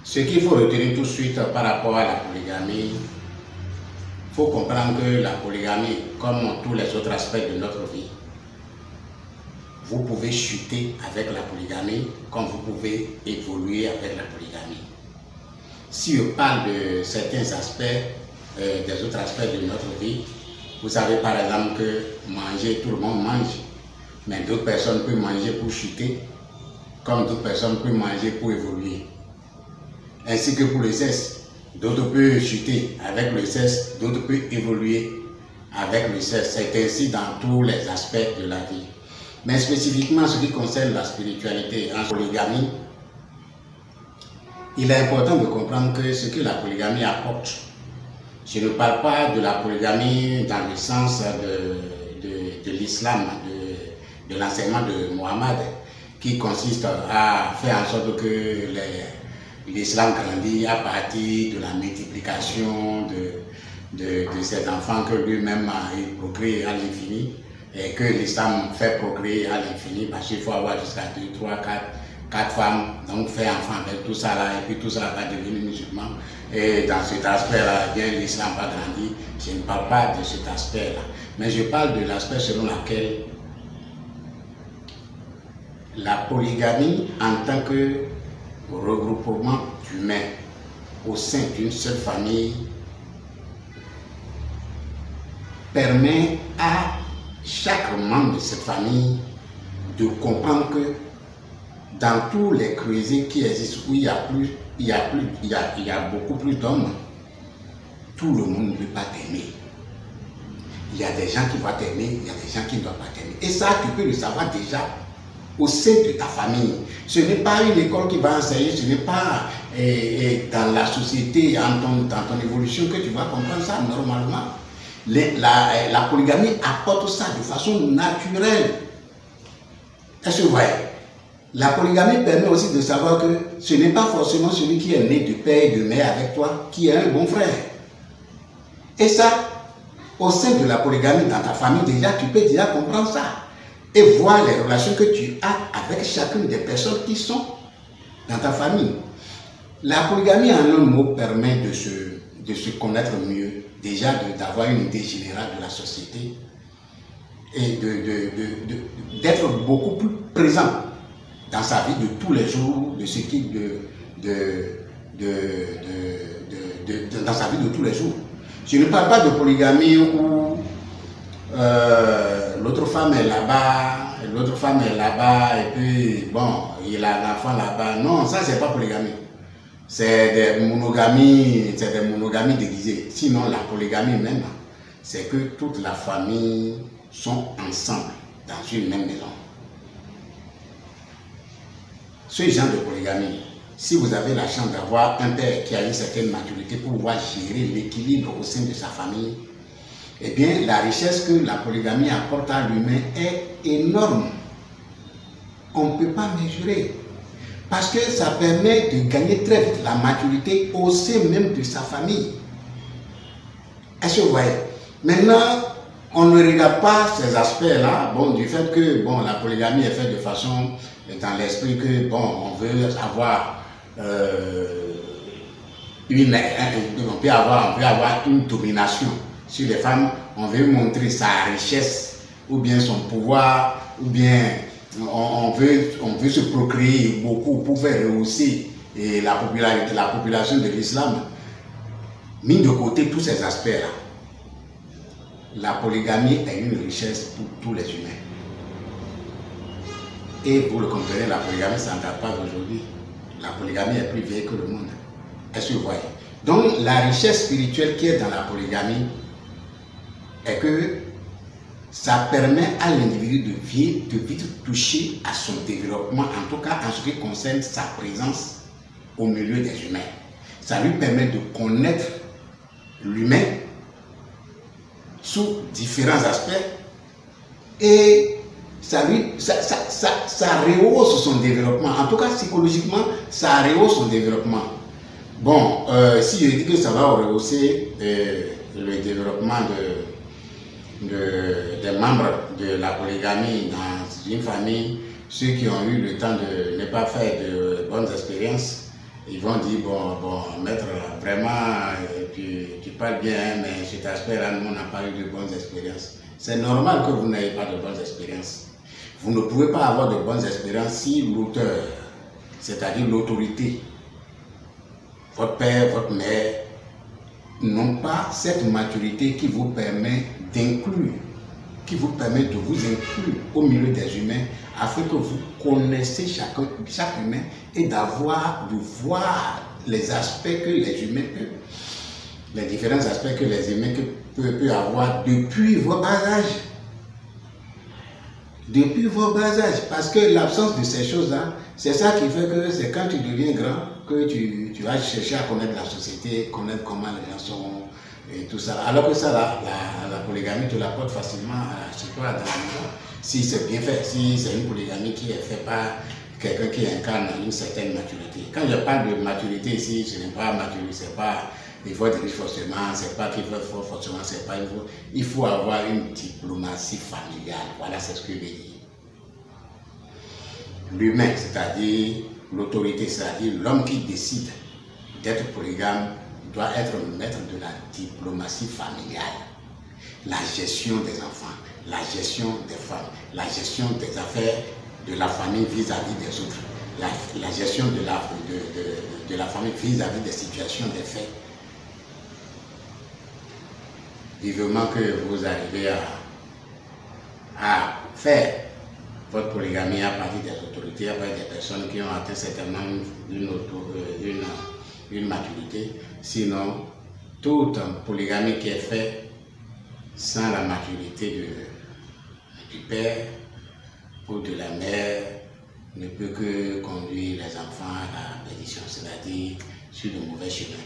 Ce qu'il faut retenir tout de suite par rapport à la polygamie, il faut comprendre que la polygamie, comme tous les autres aspects de notre vie, vous pouvez chuter avec la polygamie comme vous pouvez évoluer avec la polygamie. Si je parle de certains aspects, des autres aspects de notre vie, vous savez par exemple que manger, tout le monde mange, mais d'autres personnes peuvent manger pour chuter, comme d'autres personnes peuvent manger pour évoluer. Ainsi que pour le sexe, d'autres peuvent chuter avec le sexe, d'autres peuvent évoluer avec le sexe. C'est ainsi dans tous les aspects de la vie. Mais spécifiquement en ce qui concerne la spiritualité en polygamie, il est important de comprendre que ce que la polygamie apporte, je ne parle pas de la polygamie dans le sens de l'islam, de l'enseignement de Mohammed, qui consiste à faire en sorte que l'islam grandit à partir de la multiplication de cet enfant que lui-même il procrée à l'infini, et que l'islam fait procréer à l'infini, parce qu'il faut avoir jusqu'à 2, 3, 4 femmes, donc faire enfant avec tout ça là, et puis tout ça va devenir musulman. Et dans cet aspect-là, bien l'islam va grandir. Je ne parle pas de cet aspect-là, mais je parle de l'aspect selon lequel la polygamie en tant que regroupement d'humains au sein d'une seule famille permet à chaque membre de cette famille de comprendre que dans tous les creusets qui existent où il y a beaucoup plus d'hommes, tout le monde ne peut pas t'aimer. Il y a des gens qui vont t'aimer, il y a des gens qui ne doivent pas t'aimer. Et ça, tu peux le savoir déjà au sein de ta famille. Ce n'est pas une école qui va enseigner, ce n'est pas dans la société, dans ton évolution que tu vas comprendre ça normalement. La polygamie apporte ça de façon naturelle. Est-ce que vous voyez? La polygamie permet aussi de savoir que ce n'est pas forcément celui qui est né de père et de mère avec toi qui est un bon frère. Et ça, au sein de la polygamie dans ta famille, déjà, tu peux déjà comprendre ça. Et voir les relations que tu as avec chacune des personnes qui sont dans ta famille. La polygamie, en un mot, permet de se connaître mieux, déjà d'avoir une idée générale de la société et d'être beaucoup plus présent dans sa vie de tous les jours, de ce qui dans sa vie de tous les jours. Je ne parle pas de polygamie où l'autre femme est là-bas, et puis bon, il a l'enfant là-bas. Non, ça c'est pas polygamie. C'est des monogamies déguisées. Sinon, la polygamie même, c'est que toute la famille sont ensemble dans une même maison. Ce genre de polygamie, si vous avez la chance d'avoir un père qui a une certaine maturité pour pouvoir gérer l'équilibre au sein de sa famille, eh bien, la richesse que la polygamie apporte à l'humain est énorme. On ne peut pas mesurer. Parce que ça permet de gagner très vite la maturité au sein même de sa famille. Est-ce que vous voyez? Maintenant, on ne regarde pas ces aspects-là, bon, du fait que bon, la polygamie est faite de façon, dans l'esprit que bon, on veut avoir on peut avoir une domination sur les femmes, on veut montrer sa richesse, ou bien son pouvoir, ou bien on veut se procréer beaucoup pour faire rehausser la population de l'islam. Mis de côté tous ces aspects-là, la polygamie est une richesse pour tous les humains. Et vous le comprenez, la polygamie, ça ne date pas d'aujourd'hui. La polygamie est plus vieille que le monde. Est-ce que vous voyez? Donc la richesse spirituelle qui est dans la polygamie est que ça permet à l'individu de vite toucher à son développement, en tout cas en ce qui concerne sa présence au milieu des humains. Ça lui permet de connaître l'humain sous différents aspects et ça rehausse son développement. En tout cas, psychologiquement, ça rehausse son développement. Bon, si je dis que ça va rehausser le développement des membres de la polygamie dans une famille, ceux qui ont eu le temps de ne pas faire de bonnes expériences, ils vont dire, bon, maître, vraiment, tu parles bien, mais cet aspect-là, nous, on n'a pas eu de bonnes expériences. C'est normal que vous n'ayez pas de bonnes expériences. Vous ne pouvez pas avoir de bonnes expériences si l'auteur, c'est-à-dire l'autorité, votre père, votre mère, n'ont pas cette maturité qui vous permet d'inclure, qui vous permet de vous inclure au milieu des humains, afin que vous connaissiez chaque humain et de voir les aspects que les humains peuvent, les différents aspects que les humains peuvent avoir depuis vos bas âges. Depuis vos bas âges, parce que l'absence de ces choses-là, c'est ça qui fait que c'est quand tu deviens grand que tu vas chercher à connaître la société, connaître comment les gens sont et tout ça. Alors que ça, la polygamie, tu l'apportes facilement chez toi dans la maison. Si c'est bien fait, si c'est une polygamie qui est faite par quelqu'un qui incarne une certaine maturité. Quand je parle de maturité ici, ce n'est pas maturité, c'est pas il faut être riche forcément, c'est pas qu'il faut être fort forcément, c'est pas il faut avoir une diplomatie familiale. Voilà, c'est ce que je veux dire. L'humain, c'est-à-dire l'autorité, c'est-à-dire l'homme qui décide d'être polygame, doit être le maître de la diplomatie familiale. La gestion des enfants, la gestion des femmes, la gestion des affaires de la famille vis-à-vis des autres, la gestion de la famille vis-à-vis des situations, des faits. Vivement que vous arrivez à faire votre polygamie à partir des autorités, à partir des personnes qui ont atteint certainement une maturité. Sinon, toute polygamie qui est faite sans la maturité du père ou de la mère ne peut que conduire les enfants à la perdition, c'est-à-dire sur de mauvais chemins.